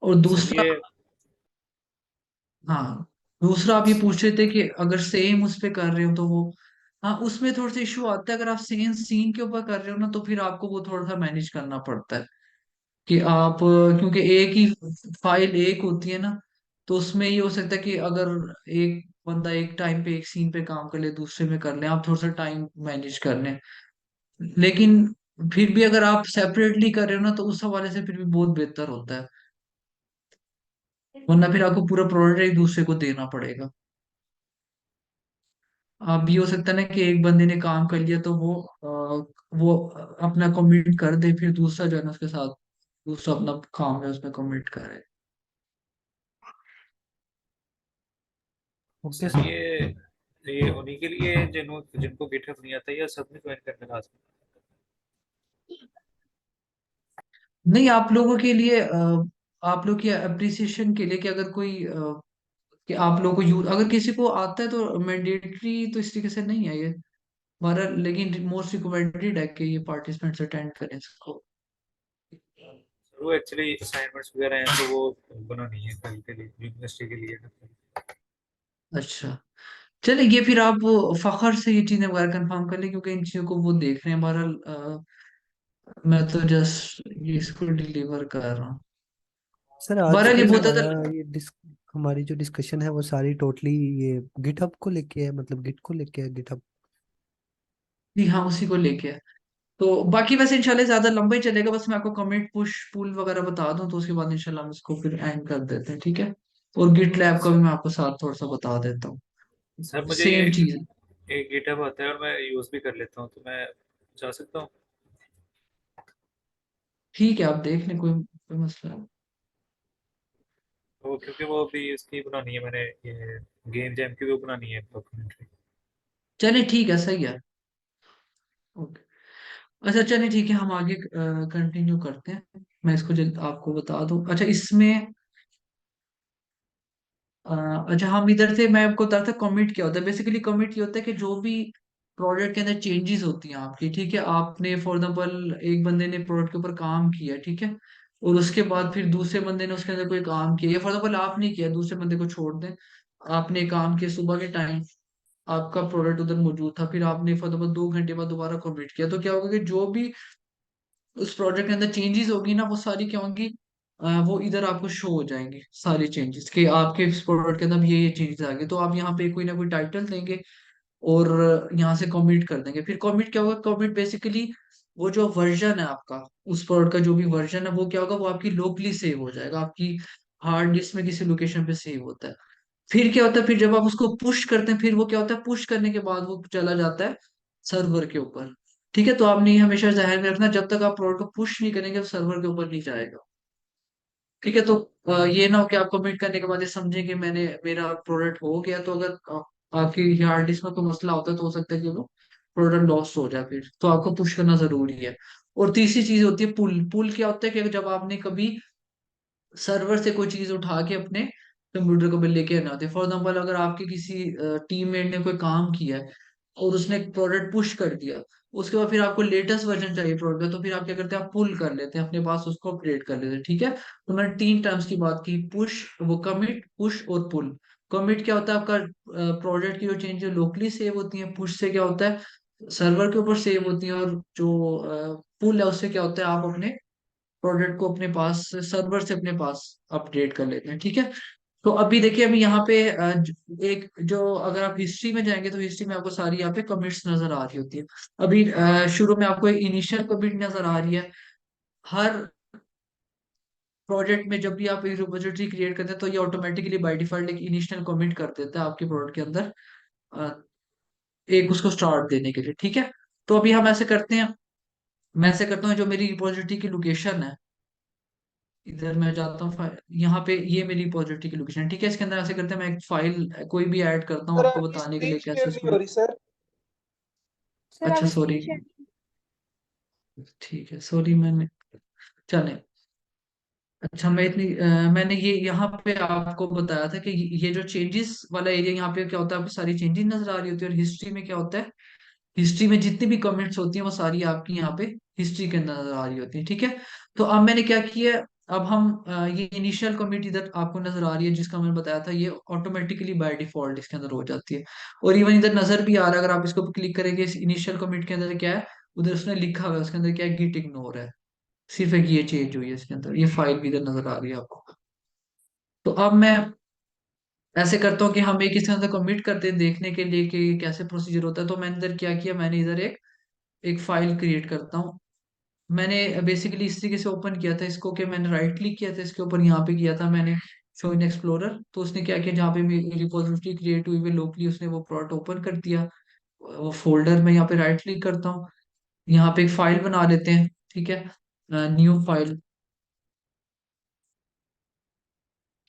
और सर दूसरा, ये हाँ, दूसरा आप ये पूछ रहे थे कि अगर सेम उस पे कर रहे हो तो वो, हाँ, उसमें थोड़ा सा इशू आता है। अगर आप सेम सीन के ऊपर कर रहे हो ना, तो फिर आपको वो थोड़ा सा मैनेज करना पड़ता है कि आप, क्योंकि एक ही फाइल एक होती है ना, तो उसमें ये हो सकता है कि अगर एक बंदा एक टाइम पे एक सीन पे काम कर ले, दूसरे में कर ले, आप थोड़ा सा टाइम मैनेज कर लें। लेकिन फिर भी अगर आप सेपरेटली कर रहे हो ना, तो उस हवाले से फिर भी बहुत बेहतर होता है, वरना फिर आपको पूरा प्रोजेक्ट एक दूसरे को देना पड़ेगा। अब ये हो सकता है ना कि एक बंदे ने काम कर लिया तो वो अपना कमिट कर दे, फिर दूसरा जो है ना उसके साथ दूसरा अपना काम है उसमें कमिट करे। सर ये उन्हीं के लिए जिनको गिटहब नहीं आता, या सबमिट ज्वाइन करने का आसान? नहीं, आप लोगों के लिए, आप लोग की अप्रिसिएशन के लिए कि अगर कोई, कि आप लोगों को यूज अगर किसी को आता है तो मैंडेटरी तो इस तरीके से नहीं है ये हमारा, लेकिन मोस्ट रिकमेंडेड है कि ये पार्टिसिपेंट्स अटेंड करें इसको। सर वो एक्चुअली असाइनमेंट्स वगैरह हैं, तो वो बना नहीं है कल के लिए, यूनिवर्सिटी के लिए ना। अच्छा, चलिए, ये फिर आप वो फखर से ये चीजें वगैरह कंफर्म कर लें, क्योंकि इन चीजों को वो देख रहे हैं। बहरहाल मैं तो जस्ट ये इसको डिलीवर कर रहा हूँ। सर बहरहाल ये आजकल बहुत हमारा ज्यादा, ये हमारी जो डिस्कशन है वो सारी टोटली ये गिटहब को लेके है, मतलब गिट को लेके है, गिटहब। जी हाँ, उसी को लेके है। तो बाकी वैसे इंशाल्लाह ज्यादा लंबा ही चलेगा, बस मैं आपको कमिट पुश पुल वगैरह बता दूं, तो उसके बाद इंशाल्लाह हम इसको फिर एंड कर देते हैं, ठीक है। और गिट लैब का भी सर मैं आपको साथ थोड़ा सा बता देता हूँ, सर मुझे ये सेम चीज है। एक गिटहब आता है और मैं यूज भी कर लेता हूँ, तो मैं जा सकता हूँ? ठीक है, आप देख लें, कोई मसला नहीं। तो क्योंकि वो भी इसकी बनानी है मैंने, ये गेम जैम की भी बनानी है डॉक्यूमेंट्री। चलिए ठीक है, सही है। ओके, अच्छा, चलिए ठीक है, हम आगे कंटिन्यू करते हैं। मैं इसको जल्द आपको बता दूं। अच्छा, इसमें अ, अच्छा, हम इधर से मैं आपको बताता कमिट क्या होता है। बेसिकली कमिट ये होता है कि जो भी प्रोडक्ट के अंदर चेंजेस होती हैं आपकी, ठीक है, आपने फॉर एग्जाम्पल एक बंदे ने प्रोडक्ट के ऊपर काम किया, ठीक है, और उसके बाद फिर दूसरे बंदे ने उसके अंदर कोई काम किया, या फॉर एग्जाम्पल आपने किया, दूसरे बंदे को छोड़ दें, आपने काम किया सुबह के टाइम, आपका प्रोडक्ट उधर मौजूद था, फिर आपने फॉर एग्जाम्पल 2 घंटे बाद दोबारा कमिट किया, तो क्या होगा कि जो भी उस प्रोजेक्ट के अंदर चेंजेस होगी ना, वो सारी क्या होंगी, वो इधर आपको शो हो जाएंगी सारी चेंजेस, कि आपके इस प्रोडक्ट के अंदर ये चेंजेस आ गए, तो आप यहाँ पे कोई ना कोई टाइटल देंगे और यहाँ से कमिट कर देंगे। फिर कमिट क्या होगा, कमिट बेसिकली वो जो वर्जन है आपका, उस प्रोडक्ट का जो भी वर्जन है, वो क्या होगा, वो आपकी लोकली सेव हो जाएगा, आपकी हार्ड डिस्क में किसी लोकेशन पे सेव होता है। फिर क्या होता है, फिर जब आप उसको पुश करते हैं, फिर वो क्या होता है, पुश करने के बाद वो चला जाता है सर्वर के ऊपर। ठीक है, तो आपने ये हमेशा ध्यान में रखना, जब तक आप प्रोडक्ट को पुश नहीं करेंगे तो सर्वर के ऊपर नहीं जाएगा। ठीक है, तो ये ना हो कि आप कमिट करने के बाद ये समझें कि मेरा प्रोडक्ट हो गया, तो अगर आपकी हार्ड डिस्क में कोई मसला होता है तो हो सकता है कि वो प्रोडक्ट लॉस हो जाए, फिर तो आपको पुश करना जरूरी है। और तीसरी चीज होती है पुल। पुल क्या होता है कि जब आपने कभी सर्वर से कोई चीज उठा के अपने कंप्यूटर को भी लेके आना होती है। फॉर एग्जाम्पल, अगर आपके किसी टीममेट ने कोई काम किया है और उसने एक प्रोडक्ट पुश कर दिया, उसके बाद फिर आपको लेटेस्ट वर्जन चाहिए प्रोडक्ट का, तो फिर आप क्या करते हैं, आप पुल कर लेते हैं अपने पास, उसको अपडेट कर लेते हैं। ठीक है, तो मैंने 3 टर्म्स की बात की, पुश, वो कमिट, पुश और पुल। कमिट क्या होता है, आपका प्रोडक्ट की जो चेंज लोकली सेव होती है। पुश से क्या होता है, सर्वर के ऊपर सेव होती है। और जो पुल है, उससे क्या होता है, आप अपने प्रोडक्ट को अपने पास सर्वर से अपने पास अपडेट कर लेते हैं। ठीक है, तो अभी देखिए, अभी यहाँ पे एक जो, अगर आप हिस्ट्री में जाएंगे तो हिस्ट्री में आपको सारी यहाँ पे कमिट्स नजर आ रही होती है। अभी शुरू में आपको एक इनिशियल कमिट नजर आ रही है। हर प्रोजेक्ट में जब भी आप एक रिपोजिटरी क्रिएट करते हैं, तो ये ऑटोमेटिकली बाय डिफॉल्ट एक इनिशियल कमिट कर देता है आपके प्रोडक्ट के अंदर, अ, एक उसको स्टार्ट देने के लिए। ठीक है, तो अभी हम ऐसे करते हैं, मैं ऐसे करता हूँ, जो मेरी रिपोजिटरी की लोकेशन है, इधर मैं जाता हूँ यहाँ पे, ये मेरी रिपोजिटरी की लोकेशन है। ठीक है, इसके अंदर ऐसे करते हैं, मैं एक फाइल कोई भी ऐड करता हूँ सर आपको आपकी बताने के स्क्रीन लिए कैसे शेयर नहीं उसको। हो रही सर। सर अच्छा, आप सॉरी, स्क्रीन शेयर। ठीक है, सॉरी, मैंने, चले, अच्छा, मैंने ये यहाँ पे आपको बताया था कि ये जो चेंजेस वाला एरिया, यहाँ पे क्या होता है, आपको सारी चेंजेस नजर आ रही होती है। और हिस्ट्री में क्या होता है, हिस्ट्री में जितनी भी कमेंट्स होती हैं वो सारी आपकी यहाँ पे हिस्ट्री के अंदर नजर आ रही होती है। ठीक है, तो अब मैंने क्या किया, अब हम ये इनिशियल कमिट इधर आपको नजर आ रही है जिसका मैंने बताया था, ये ऑटोमेटिकली बाय डिफॉल्ट इसके अंदर हो जाती है। और इवन इधर नजर भी आ रहा है, अगर आप इसको क्लिक करेंगे इस इनिशियल कमिट के अंदर क्या है, उधर उसने लिखा हुआ है उसके अंदर क्या है, गिट इग्नोर है। सिर्फ एक ये चेंज हुई है इसके अंदर, ये फाइल भी इधर नजर आ रही है आपको। तो अब मैं ऐसे करता हूँ कि हम एक इसके अंदर कमिट करते हैं देखने के लिए कि कैसे प्रोसीजर होता है। तो मैंने इधर क्या किया, मैंने इधर एक एक फाइल क्रिएट करता हूँ। मैंने बेसिकली इस तरीके से ओपन किया था इसको कि मैंने राइट क्लिक किया था इसके ऊपर, यहाँ पे किया था मैंने शो इन एक्सप्लोरर। तो उसने क्या किया, जहाँ पे मेरी रिपोजिटरी क्रिएट हुई है लोकली, उसने वो प्रोडक्ट ओपन कर दिया। वो फोल्डर में यहाँ पे राइट क्लिक करता हूँ, यहाँ पे एक फाइल बना लेते हैं, ठीक है, न्यू फाइल,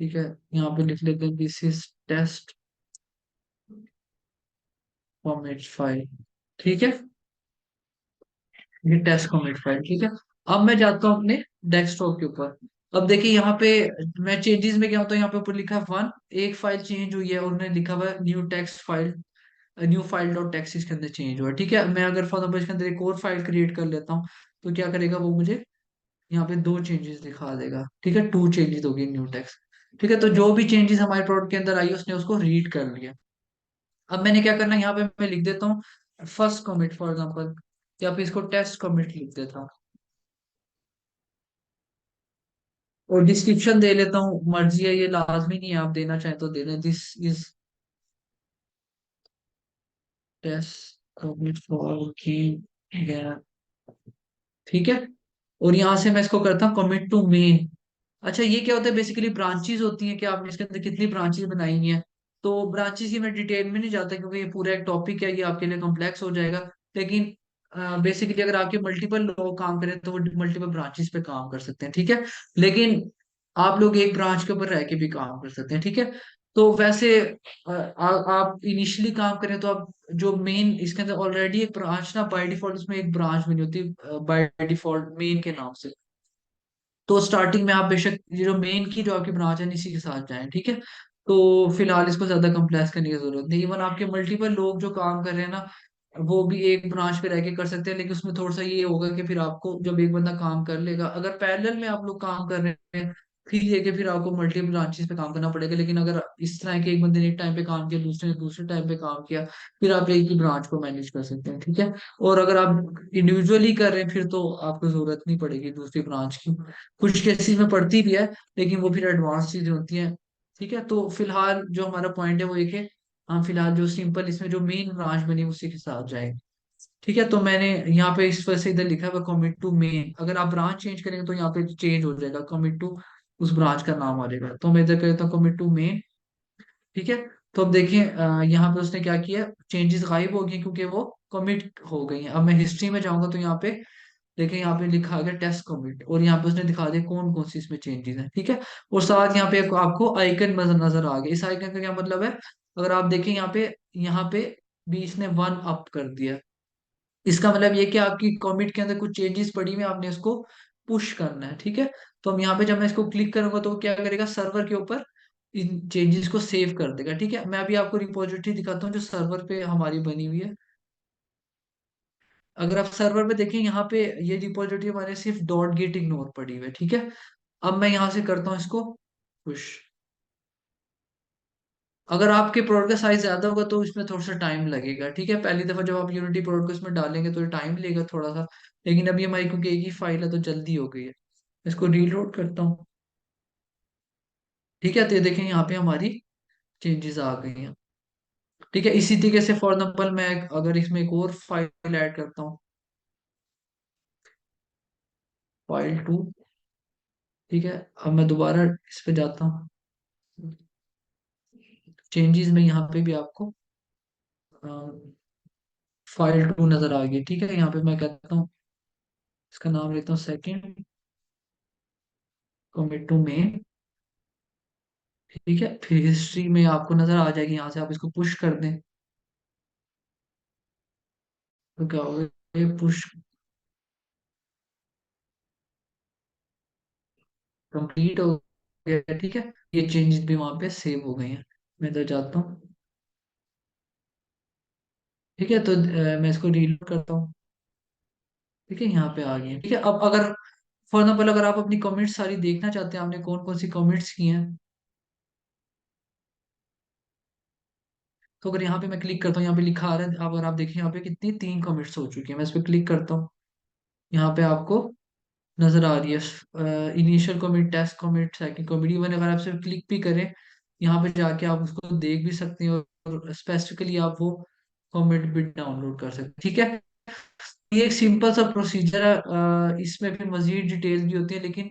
ठीक है। यहाँ पे लिख लेते हैं this is test format file, ठीक है, ये टेस्ट कमिट फाइल, ठीक है। अब मैं जाता हूँ अपने डेस्कटॉप के ऊपर। अब देखिए यहाँ पे मैं चेंजेस में क्या होता है, यहाँ पे ऊपर लिखा है वन, एक फाइल चेंज हुई है और उन्होंने लिखा हुआ है new text file, new file dot text इसके अंदर चेंज हुआ है, ठीक है। मैं अगर फॉर एग्जाम्पल इसके अंदर एक और फाइल क्रिएट कर लेता हूँ, तो क्या करेगा वो, मुझे यहाँ पे दो चेंजेस दिखा देगा, ठीक है, टू चेंजेस होगी न्यू टेक्स्ट, ठीक है। तो जो भी चेंजेस हमारे प्रोडक्ट के अंदर आई उसने उसको रीड कर लिया। अब मैंने क्या करना है, यहाँ पे मैं लिख देता हूँ फर्स्ट कमिट फॉर एग्जाम्पल, या फिर इसको टेस्ट कमिट लिख देता हूँ। और डिस्क्रिप्शन दे लेता हूँ, मर्जी है, ये लाजमी नहीं है, आप देना चाहें तो दे दें, this is test commit for की, ठीक है। और यहाँ से मैं इसको करता हूँ कमिट टू मेन। अच्छा, ये क्या होता है, बेसिकली ब्रांचेस होती हैं कि आपने इसके अंदर कितनी ब्रांचेस बनाई हुई हैं। तो ब्रांचेस की मैं डिटेल में नहीं जाता क्योंकि ये पूरा एक टॉपिक है, ये आपके लिए कॉम्प्लेक्स हो जाएगा। लेकिन बेसिकली अगर आपके मल्टीपल लोग काम करें तो वो मल्टीपल ब्रांचेस पे काम कर सकते हैं, ठीक है। लेकिन आप लोग एक ब्रांच के ऊपर रह के भी काम कर सकते हैं, ठीक है। तो वैसे आप इनिशियली काम करें तो आप जो मेन इसके अंदर ऑलरेडी एक ब्रांच ना बाय डिफॉल्ट, उसमें एक ब्रांच बनी होती है बाय डिफॉल्ट मेन के नाम से। तो स्टार्टिंग में आप बेशक ये जो मेन की जो आपकी ब्रांच है इसी के साथ जाएं, ठीक है। तो फिलहाल इसको ज्यादा कम्प्लेक्स करने की जरूरत नहीं, इवन आपके मल्टीपल लोग जो काम कर रहे हैं ना, वो भी एक ब्रांच पे रह के कर सकते हैं। लेकिन उसमें थोड़ा सा ये होगा कि फिर आपको जब एक बंदा काम कर लेगा, अगर पैरेलल में आप लोग काम कर रहे हैं, फिर ये कि फिर आपको मल्टीपल ब्रांचेस पे काम करना पड़ेगा। लेकिन अगर इस तरह के एक बंदे ने एक टाइम पे काम किया, दूसरे ने दूसरे टाइम पे काम किया, फिर आप एक ही ब्रांच को मैनेज कर सकते हैं, ठीक है। और अगर आप इंडिविजुअली कर रहे हैं फिर तो आपको जरूरत नहीं पड़ेगी दूसरी ब्रांच की। कुछ केसेस में पड़ती भी है, लेकिन वो फिर एडवांस चीजें होती हैं, ठीक है। तो फिलहाल जो हमारा पॉइंट है वो एक है, हम फिलहाल जो सिंपल इसमें जो मेन ब्रांच बनी उसी के साथ जाएंगे, ठीक है। तो मैंने यहाँ पे इस वजह से इधर लिखा हुआ कमिट टू मेन, अगर आप ब्रांच चेंज करेंगे तो यहाँ पे चेंज हो जाएगा, कमिट टू उस ब्रांच का नाम आ जाएगा। तो मैं इधर करता हूँ कमिट टू मेन, ठीक है। तो अब देखिए यहाँ पे उसने क्या किया, चेंजेस गायब हो गई क्योंकि वो कमिट हो गई हैं। अब मैं हिस्ट्री में जाऊंगा तो यहाँ पे देखिए, यहाँ पे लिखा गया टेस्ट कमिट, और यहाँ पे उसने दिखा दिया कौन कौन सी इसमें चेंजेस हैं, ठीक है। और साथ यहाँ पे आपको आइकन नजर नजर आ गया। इस आइकन का क्या मतलब है, अगर आप देखें यहाँ पे भी इसने वन अप कर दिया। इसका मतलब ये कि आपकी कमिट के अंदर कुछ चेंजेस पड़ी हुई हैं, आपने उसको पुश करना है, ठीक है। तो हम यहाँ पे जब मैं इसको क्लिक करूंगा तो वो क्या करेगा, सर्वर के ऊपर इन चेंजेस को सेव कर देगा, ठीक है। मैं अभी आपको रिपोजिटरी दिखाता हूँ जो सर्वर पे हमारी बनी हुई है। अगर आप सर्वर पे देखें, यहाँ पे ये रिपोजिटरी हमारे सिर्फ डॉट गेट इग्नोर पड़ी हुई है, ठीक है। अब मैं यहाँ से करता हूँ इसको पुश। अगर आपके प्रोडक्ट का साइज ज्यादा होगा तो इसमें थोड़ा सा टाइम लगेगा, ठीक है। पहली दफा जब आप यूनिटी प्रोडक्ट को इसमें डालेंगे तो टाइम लेगा थोड़ा सा। लेकिन अभी हमारी क्योंकि एक ही फाइल है तो जल्दी हो गई है। इसको रीलोड करता हूँ, ठीक है। तो ये देखें यहाँ पे हमारी चेंजेस आ गई हैं, ठीक है। इसी तरीके से फॉर एग्जाम्पल मैं अगर इसमें एक और फाइल ऐड करता हूँ, फाइल टू, ठीक है। अब मैं दोबारा इस पे जाता हूँ, चेंजेस में यहाँ पे भी आपको फाइल टू नजर आ गई, ठीक है। यहाँ पे मैं कहता हूँ इसका नाम लेता हूँ सेकंड कमिट टू मेन, ठीक है। फिर हिस्ट्री में आपको नजर आ जाएगी, यहाँ से आप इसको पुश कर दें तो क्या होगा, ये पुश कंप्लीट हो गया, ठीक है। ये चेंजेस भी वहां पे सेव हो गए हैं। मैं इधर जाता हूँ, ठीक है। तो मैं इसको रीलोड करता हूँ, ठीक है, यहाँ पे आ गई है, ठीक है। अब अगर फॉर एग्जाम्पल अगर आप अपनी कमिट्स सारी देखना चाहते हैं आपने कौन कौन सी कमिट्स की हैं, तो अगर यहाँ पे मैं क्लिक करता हूँ, यहाँ पे लिखा आ रहा है, अगर आप देखें यहाँ पे कितनी 3 कमिट्स हो चुकी हैं। मैं इस पे क्लिक करता हूँ, यहाँ पे आपको नजर आ रही है initial commit, test commit, second commit. Even अगर आप सिर्फ क्लिक भी करें यहाँ पे जाके आप उसको देख भी सकते हैं, और स्पेसिफिकली आप वो कमिट भी डाउनलोड कर सकते हैं, ठीक है। ये एक सिंपल सा प्रोसीजर है, इसमें फिर मजीद डिटेल भी होती है, लेकिन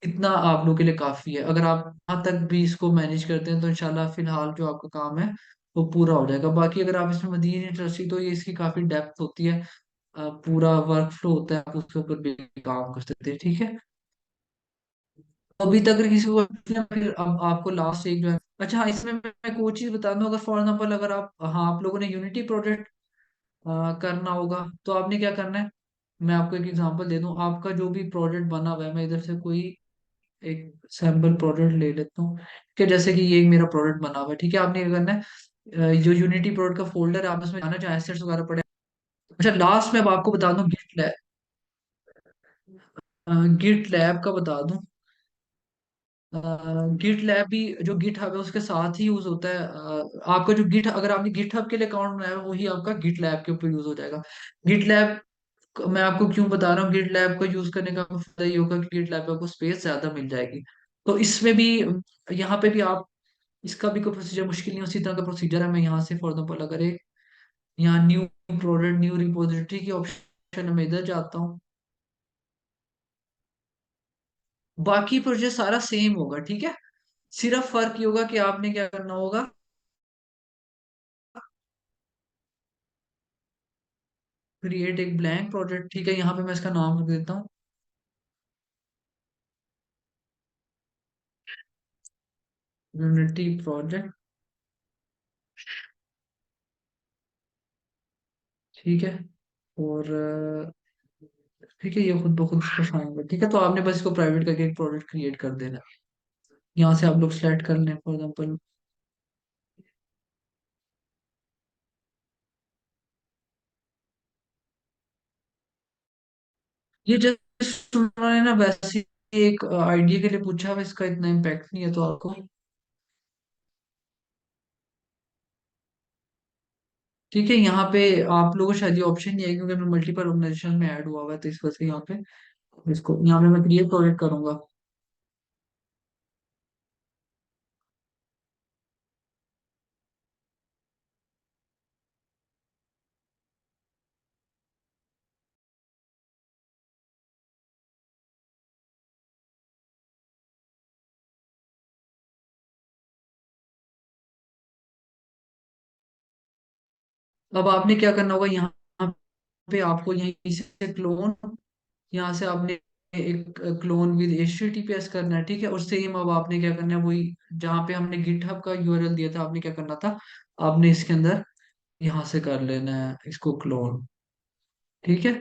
इतना आप लोगों के लिए काफी है। अगर आप यहाँ तक भी इसको मैनेज करते हैं तो इंशाल्लाह फिलहाल जो आपका काम है वो पूरा हो जाएगा। बाकी अगर आप इसमें मजीद इंटरेस्टेड, तो ये इसकी काफी डेप्थ होती है, पूरा वर्क फ्लो होता है, आप उसके ऊपर भी काम कर सकते हैं, ठीक है। अभी तक अगर किसी को फिर अब आपको लास्ट एक जो है, अच्छा हाँ, इसमें मैं कोई चीज बता दूं, अगर फॉर एग्जाम्पल अगर आप, हाँ, आप लोगों ने यूनिटी प्रोजेक्ट करना होगा तो आपने क्या करना है, मैं आपको एक एग्जांपल दे दूं। आपका जो भी प्रोजेक्ट बना हुआ है, मैं इधर से कोई एक सैम्पल प्रोजेक्ट ले लेता हूँ, कि जैसे कि ये एक मेरा प्रोजेक्ट बना हुआ है, ठीक है। आपने क्या करना है, जो यूनिटी प्रोजेक्ट का फोल्डर है, आप उसमें जाना चाहे एसेट्स वगैरह पड़े। अच्छा लास्ट में अब आपको बता दूं गिट लैब का बता दूं। गिट लैब भी जो गिट हब है उसके साथ ही यूज होता है। आपका जो गिट, अगर आपने गिट हब के लिए अकाउंट बनाया है वही आपका गिट लैब के ऊपर यूज हो जाएगा। गिट लैब मैं आपको क्यों बता रहा हूँ, गिट लैब को यूज करने का आपको फायदा ये होगा कि गिट लैब में आपको स्पेस ज्यादा मिल जाएगी। तो इसमें भी, यहाँ पे भी आप, इसका भी कोई प्रोसीजर मुश्किल नहीं, उसी तरह का प्रोसीजर है। मैं यहाँ से फॉर एग्जाम्पल अगर एक यहाँ न्यू प्रोडक्ट, न्यू रिपोजिटरी की ऑप्शन में इधर जाता हूँ, बाकी प्रोजेक्ट सारा सेम होगा, ठीक है। सिर्फ फर्क ये होगा कि आपने क्या करना होगा, क्रिएट एक ब्लैंक प्रोजेक्ट, ठीक है। यहाँ पे मैं इसका नाम रख देता हूँ यूनिटी प्रोजेक्ट, ठीक है। और ठीक है, ये खुद ब खुद इसको फाइन होगा, ठीक है। तो आपने बस इसको प्राइवेट करके एक प्रोजेक्ट क्रिएट कर देना है। यहाँ से आप लोग सेलेक्ट कर लें फॉर एग्जाम्पल, ये जस्ट उन्होंने ना वैसे ही एक आइडिया के लिए पूछा है, इसका इतना इम्पैक्ट नहीं है तो आपको, ठीक है। यहाँ पे आप लोगों को शायद ये ऑप्शन नहीं है क्योंकि मैं मल्टीपल ऑर्गेनाइजेशन में ऐड हुआ हुआ है, तो इस वजह से यहाँ पे इसको, यहाँ पे मैं क्रिएट प्रोजेक्ट करूंगा। अब आपने क्या करना होगा, यहाँ पे आपको यहीं से क्लोन, यहाँ से आपने एक क्लोन विद HTTPS करना है, ठीक है। और सेम अब आपने क्या करना है, वही जहाँ पे हमने गिटहब का URL दिया था, आपने क्या करना था, आपने इसके अंदर यहाँ से कर लेना है इसको क्लोन, ठीक है।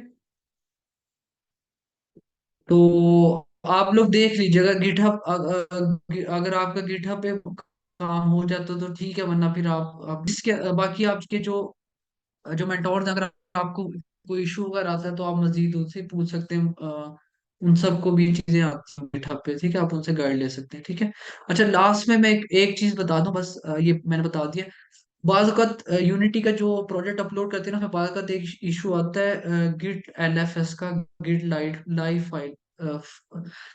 तो आप लोग देख लीजिएगा गिटहब, अगर आपका गिटहब पे काम हो जाता तो ठीक है, वरना फिर आप इसके बाकी आपके जो मेंटोर्स, अगर आपको कोई इशू अगर आता है तो आप मजीद उनसे पूछ सकते हैं। उन सबको भी चीजें आती हैं गिटहब पे, ठीक है, आप उनसे गाइड ले सकते हैं, ठीक है। अच्छा लास्ट में मैं एक चीज बता दूं बस, ये मैंने बता दिया। बाज़ अवत यूनिटी का जो प्रोजेक्ट अपलोड करते हैं ना, उसमें बाज़ अवत एक इशू आता है गिट LFS का, git light live file,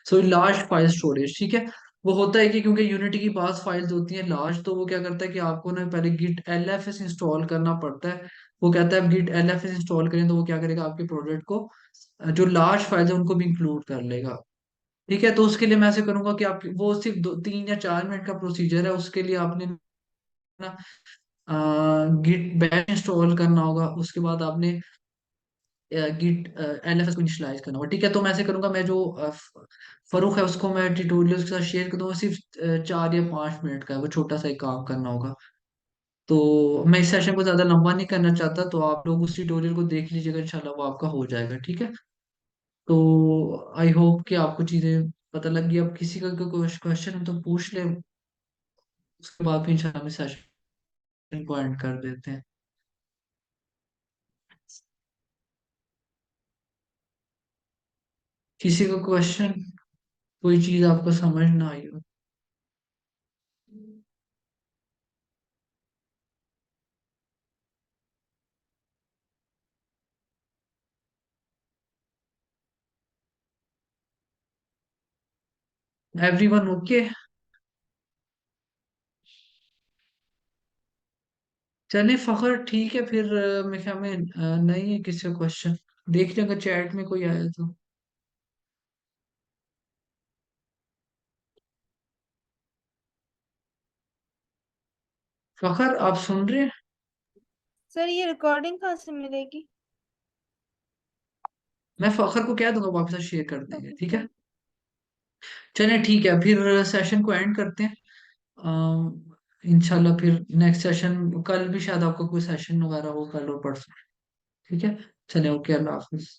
so large file storage, ठीक है। वो होता है कि क्योंकि यूनिटी की पास फाइल्स होती हैं लार्ज, तो वो क्या करता है कि आपको ना पहले गिट LFS इंस्टॉल करना पड़ता है। वो कहता है अब गिट LFS इंस्टॉल करें, तो वो क्या करेगा, आपके प्रोजेक्ट को जो लार्ज फाइल्स है उनको भी इंक्लूड कर लेगा, ठीक है। तो उसके लिए मैं ऐसे करूंगा कि आप, वो सिर्फ 2 3 या 4 मिनट का प्रोसीजर है। उसके लिए आपने ना गिट बैश इंस्टॉल करना होगा, उसके बाद आपने गिट LFS को इनिशियलाइज करना होगा, ठीक है। तो मैं ऐसे करूंगा, मैं जो फरूक है उसको मैं ट्यूटोरियल के साथ शेयर कर दूंगा, सिर्फ 4 या 5 मिनट का है, वो छोटा सा एक काम करना होगा। तो मैं इस सेशन को ज्यादा लंबा नहीं करना चाहता, तो आप लोग उस ट्यूटोरियल को देख लीजिएगा, इंशाल्लाह वो आपका हो जाएगा, ठीक है। तो आई होप कि आपको चीजें पता लग गई। अब किसी का कोई क्वेश्चन है तो पूछ ले, उसके बाद फिर इंशाल्लाह हम सेशन को एंड कर देते हैं। किसी को क्वेश्चन, कोई चीज आपको समझ ना आई हो? Everyone okay? चलिए फखर ठीक है फिर, मेरे ख्याल में नहीं है किसी का क्वेश्चन। देख लेंगे चैट में कोई आया तो। फखर आप सुन रहे हैं? सर ये रिकॉर्डिंग कहाँ से मिलेगी? मैं फखर को कह दूंगा वापस शेयर कर देंगे, ओके ठीक है। सर। चलिए ठीक है फिर, सेशन को एंड करते हैं। इंशाल्लाह फिर नेक्स्ट सेशन कल भी शायद आपका कोई सेशन वगैरह हो, कल और परसों। ठीक है। चलिए ओके, अल्लाह हाफिज।